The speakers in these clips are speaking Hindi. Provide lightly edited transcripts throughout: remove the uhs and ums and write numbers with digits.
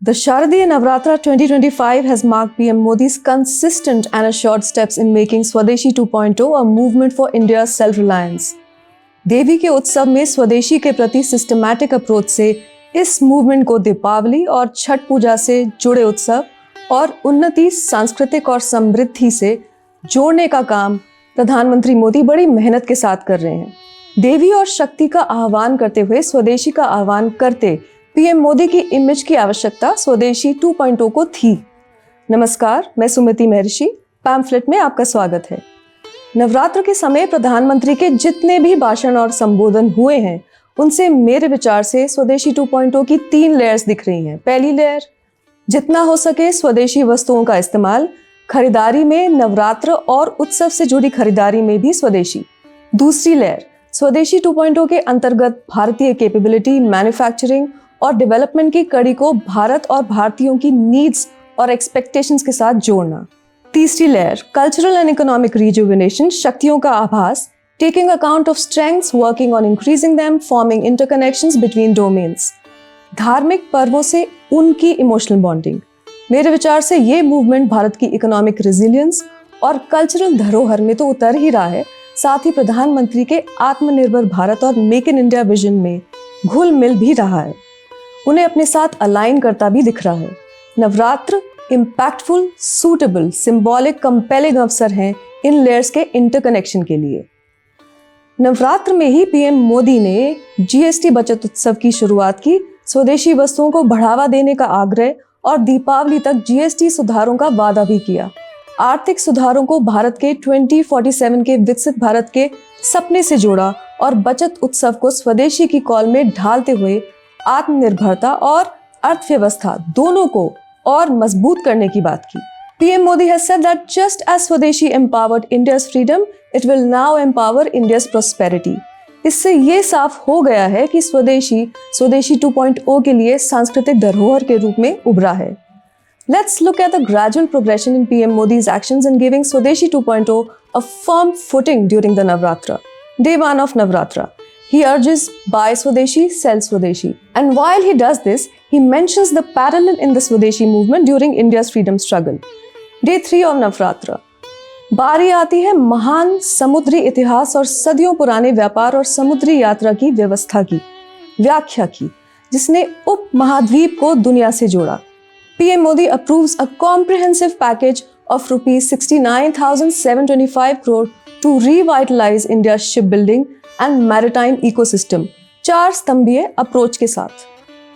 The Sharadiya Navratra 2025 has marked PM Modi's consistent and assured steps in making Swadeshi 2.0 a movement for India's self-reliance. देवी के उत्सव में स्वदेशी के प्रति सिस्टमैटिक अप्रोच से इस मूवमेंट को दीपावली और छठ पूजा से जुड़े उत्सव और उन्नति, सांस्कृतिक और समृद्धि से जोड़ने का काम प्रधानमंत्री मोदी बड़ी मेहनत के साथ कर रहे हैं। देवी और शक्ति का आह्वान करते हुए स्वदेशी का आह्वान करते पीएम मोदी की इमेज की आवश्यकता स्वदेशी 2.0 को थी। नमस्कार, मैं सुमिति महर्षि, पैम्फलेट में आपका स्वागत है। नवरात्र के समय प्रधानमंत्री के जितने भी भाषण और संबोधन हुए हैं, उनसे मेरे विचार से स्वदेशी 2.0 की 3 लेयर्स दिख रही हैं। पहली लेयर, जितना हो सके स्वदेशी वस्तुओं का इस्तेमाल, खरीदारी में, नवरात्र और उत्सव से जुड़ी खरीदारी में भी स्वदेशी। दूसरी लेयर, स्वदेशी 2.0 के अंतर्गत भारतीय कैपेबिलिटी, मैन्युफैक्चरिंग और डेवलपमेंट की कड़ी को भारत और भारतीयों की नीड्स और एक्सपेक्टेशंस के साथ जोड़ना। तीसरी layer, cultural and economic rejuvenation, शक्तियों का आभास, taking account of strengths, working on increasing them, forming interconnections between domains. धार्मिक पर्वों से उनकी इमोशनल बॉन्डिंग। मेरे विचार से ये मूवमेंट भारत की इकोनॉमिक रेजिलियंस और कल्चरल धरोहर में तो उतर ही रहा है, साथ ही प्रधानमंत्री के आत्मनिर्भर भारत और मेक इन इंडिया विजन में घुल मिल भी रहा है, उन्हें अपने साथ अलाइन करता भी दिख रहा है। Navratra impactful, suitable, symbolic, compelling अवसर हैं इन लेयर्स के इंटरकनेक्शन के लिए। नवरात्र में ही पीएम मोदी ने जीएसटी बचत उत्सव की शुरुआत की, स्वदेशी वस्तुओं को बढ़ावा देने का आग्रह और दीपावली तक जीएसटी सुधारों का वादा भी किया। आर्थिक सुधारों को भारत के 2047 के विकसित भारत के सपने से जोड़ा और बचत उत्सव को स्वदेशी की कॉल में ढालते हुए आत्मनिर्भरता और अर्थव्यवस्था दोनों को और मजबूत करने की बात की। PM Modi has said that just as Swadeshi empowered India's freedom, it will now empower India's prosperity. इससे ये साफ हो गया है कि स्वदेशी 2.0 के लिए सांस्कृतिक धरोहर के रूप में उभरा है। Let's look at the gradual progression in PM Modi's actions in giving Swadeshi 2.0 a firm footing during the Navratra. Day 1 of Navratra. He urges buy Swadeshi, sell Swadeshi. And while he does this, he mentions the parallel in the Swadeshi movement during India's freedom struggle. Day 3 of Navratra. बारी आती है महान समुद्री इतिहास और सदियों पुराने व्यापार और समुद्री यात्रा की व्यवस्था की, व्याख्या की, जिसने उप महाद्वीप को दुनिया से जोड़ा। PM Modi approves a comprehensive package of rupees 69,725 crore to revitalize India's shipbuilding and maritime ecosystem, 4 स्तंभीय approach के साथ।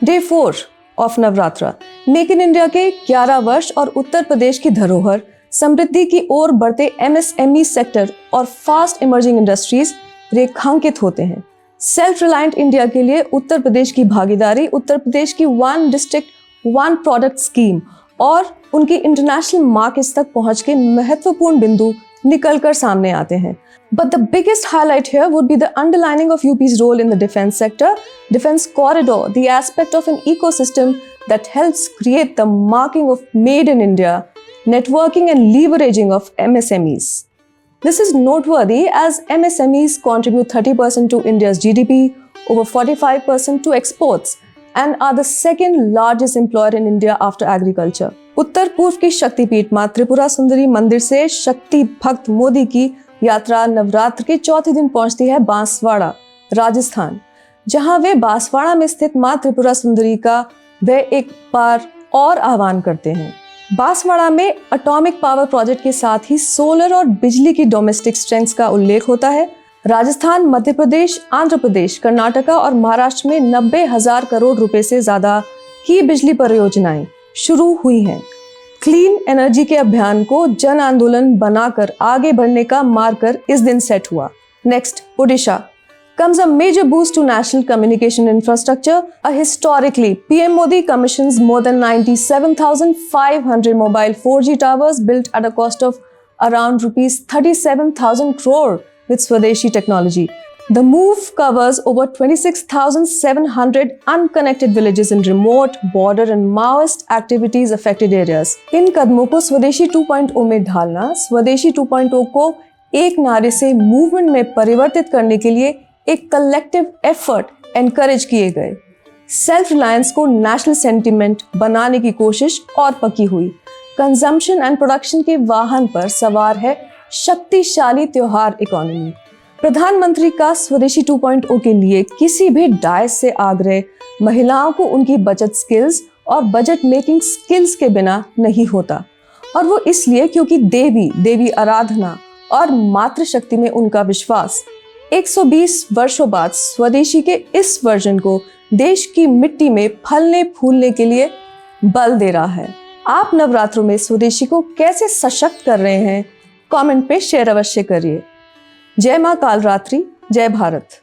Day 4 of Navratra, make in India के 11 वर्ष और उत्तर प्रदेश की धरोहर, समृद्धि की ओर बढ़ते MSME सेक्टर और फास्ट इमर्जिंग इंडस्ट्रीज रेखांकित होते हैं। सेल्फ रिलायंट इंडिया के लिए उत्तर प्रदेश की भागीदारी, उत्तर प्रदेश की 1 डिस्ट्रिक्ट 1 प्रोडक्ट स्कीम और उनकी इंटरनेशनल मार्केट्स तक पहुंच के महत्वपूर्ण बिंदु निकलकर सामने आते हैं। But the biggest highlight here would be the underlining of UP's role in the defense sector, defense corridor, the aspect of an ecosystem that helps create the marking of Made in India, networking and leveraging of MSMEs. This is noteworthy as MSMEs contribute 30% to India's GDP, over 45% to exports, and are the second largest employer in India after agriculture. उत्तर पूर्व की शक्तिपीठ मां त्रिपुरा सुंदरी मंदिर से शक्ति भक्त मोदी की यात्रा नवरात्र के चौथे दिन पहुंचती है बांसवाड़ा, राजस्थान, जहां वे बांसवाड़ा में स्थित मां त्रिपुरा सुंदरी का वे एक बार और आह्वान करते हैं। बांसवाड़ा में एटॉमिक पावर प्रोजेक्ट के साथ ही सोलर और बिजली की डोमेस्टिक स्ट्रेंथ्स का उल्लेख होता है। राजस्थान, मध्य प्रदेश, आंध्र प्रदेश, कर्नाटका और महाराष्ट्र में 90,000 करोड़ रुपए से ज्यादा की बिजली परियोजनाएं शुरू हुई हैं। क्लीन एनर्जी के अभियान को जन आंदोलन बनाकर आगे बढ़ने का मार्कर इस दिन सेट हुआ। Next, Odisha comes a major boost to national communication infrastructure. Historically, PM Modi commissions more than 97,500 mobile 4G towers built at a cost of around rupees 37,000 crore with Swadeshi technology. The move covers over 26,700 unconnected villages in remote, border and Maoist activities affected areas. इन कदमों को स्वदेशी 2.0 में ढालना, स्वदेशी 2.0 को एक नारे से मूवमेंट में परिवर्तित करने के लिए एक कलेक्टिव एफर्ट एनकरेज किए गए। सेल्फ रिलायंस को नेशनल सेंटिमेंट बनाने की कोशिश और पक्की हुई। कंजम्पशन एंड प्रोडक्शन के वाहन पर सवार है शक्तिशाली त्योहार इकोनॉमी। प्रधानमंत्री का स्वदेशी 2.0 के लिए किसी भी डायस से आग्रह महिलाओं को उनकी बचत स्किल्स और बजट मेकिंग स्किल्स के बिना नहीं होता, और वो इसलिए क्योंकि देवी आराधना और मातृशक्ति में उनका विश्वास 120 वर्षों बाद स्वदेशी के इस वर्जन को देश की मिट्टी में फलने फूलने के लिए बल दे रहा है। आप नवरात्रों में स्वदेशी को कैसे सशक्त कर रहे हैं? कमेंट पे शेयर अवश्य करिए। जय मां कालरात्रि, जय भारत।